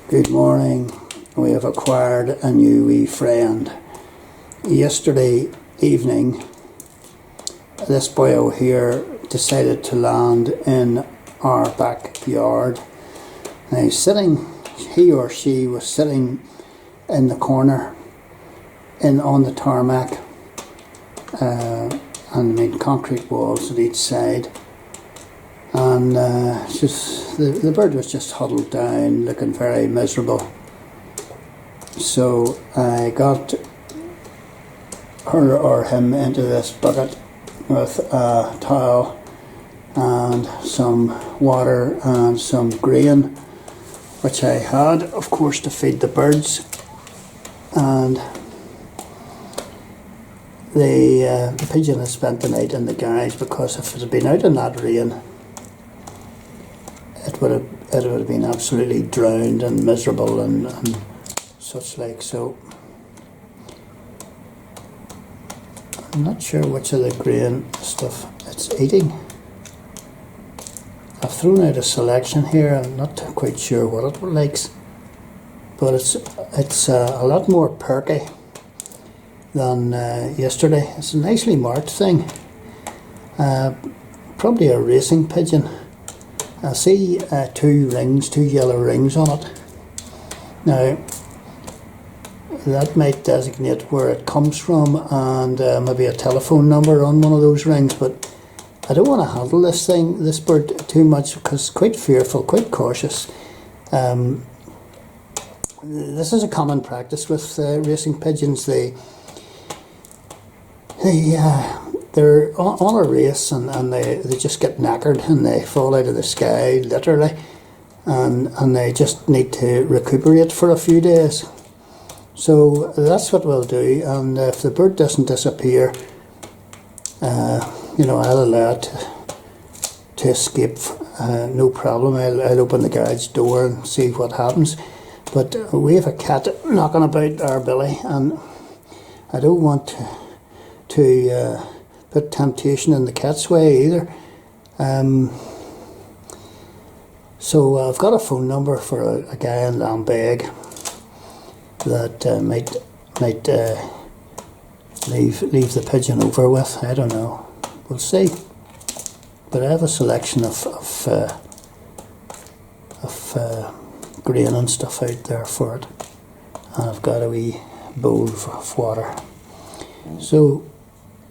Good morning. We have acquired a new wee friend. Yesterday evening, this boyo here decided to land in our backyard. Now he or she was sitting in the corner on the tarmac, and concrete walls at each side. And the bird was just huddled down, looking very miserable. So I got her or him into this bucket with a towel and some water and some grain, which I had, of course, to feed the birds. And the pigeon has spent the night in the garage, because if it had been out in that rain, it would have been absolutely drowned and miserable and such like. So I'm not sure which of the grain stuff it's eating. I've thrown out a selection here. I'm not quite sure what it likes, but it's a lot more perky than yesterday. It's a nicely marked thing, probably a racing pigeon. I see two yellow rings on it. Now that might designate where it comes from, and maybe a telephone number on one of those rings, but I don't want to handle this bird too much, because it's quite fearful, quite cautious. This is a common practice with racing pigeons. They're on a race and they just get knackered and they fall out of the sky, literally, and they just need to recuperate for a few days. So that's what we'll do, and if the bird doesn't disappear, I'll allow it to escape, no problem. I'll open the garage door and see what happens. But we have a cat knocking about our billy, and I don't want to put temptation in the cat's way either. So I've got a phone number for a guy in Lambeg that might leave the pigeon over with. I don't know. We'll see. But I have a selection of grain and stuff out there for it, and I've got a wee bowl of water. So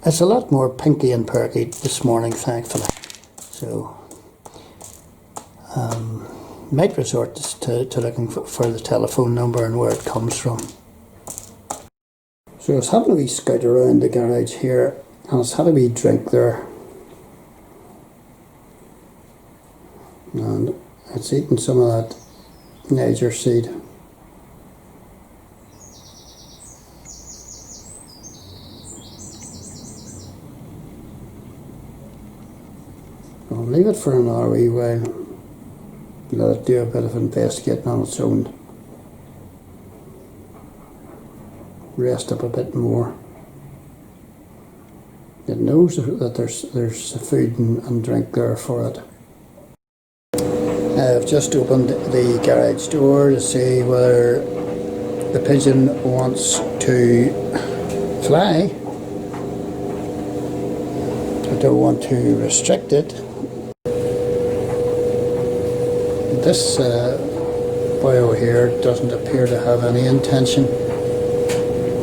it's a lot more pinky and perky this morning, thankfully. So might resort to looking for the telephone number and where it comes from. So I was having a wee scout around the garage here, and I was having a wee drink there, and it's eating some of that Niger seed. I'll leave it for another wee while, let it do a bit of investigating on its own, rest up a bit more. It knows that there's food and drink there for it. I've just opened the garage door to see whether the pigeon wants to fly. I don't want to restrict it. This boyo here doesn't appear to have any intention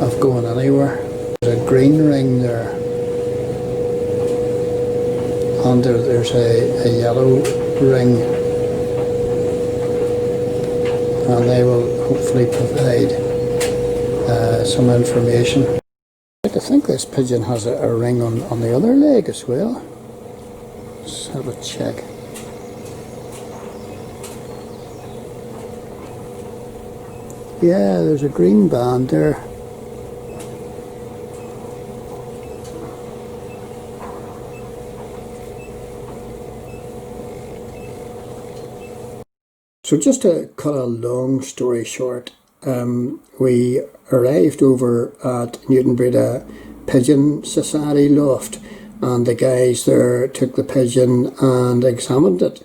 of going anywhere. There's a green ring there, and there's a yellow ring, and they will hopefully provide some information. I think this pigeon has a ring on the other leg as well. Let's have a check. Yeah, there's a green band there. So just to cut a long story short, we arrived over at Newtonbreda Pigeon Society loft, and the guys there took the pigeon and examined it.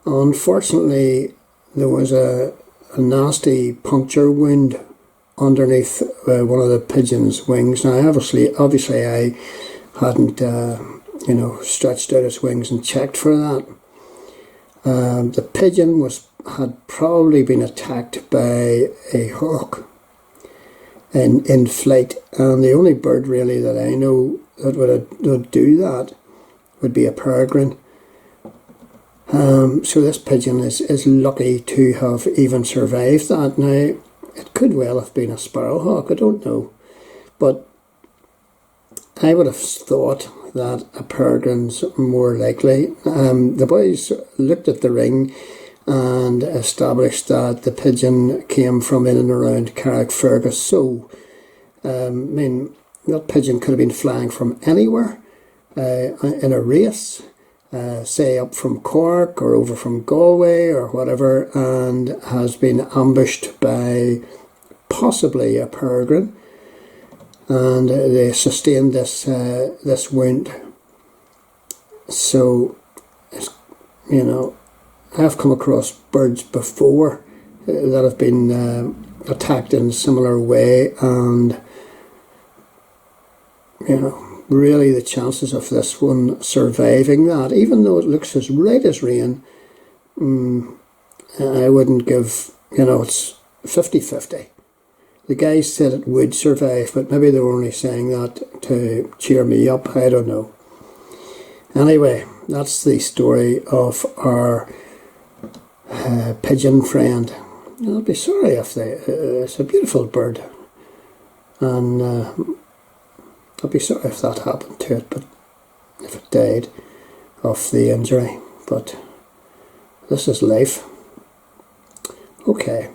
Unfortunately, there was a nasty puncture wound underneath one of the pigeon's wings. Now, obviously, I hadn't, stretched out its wings and checked for that. The pigeon had probably been attacked by a hawk in flight, and the only bird really that I know that would do that would be a peregrine. So this pigeon is lucky to have even survived that. Now, it could well have been a sparrowhawk, I don't know, but I would have thought that a peregrine's more likely. The boys looked at the ring and established that the pigeon came from in and around Carrickfergus. So, that pigeon could have been flying from anywhere in a race, say up from Cork or over from Galway or whatever, and has been ambushed by possibly a peregrine, and they sustained this wound. So, I've come across birds before that have been attacked in a similar way, and really the chances of this one surviving that, even though it looks as red as rain, I wouldn't give, it's 50-50. The guys said it would survive, but maybe they were only saying that to cheer me up, I don't know. Anyway, that's the story of our pigeon friend. I'll be sorry if it's a beautiful bird, and I'll be sorry if that happened to it, but if it died of the injury. But this is life. Okay.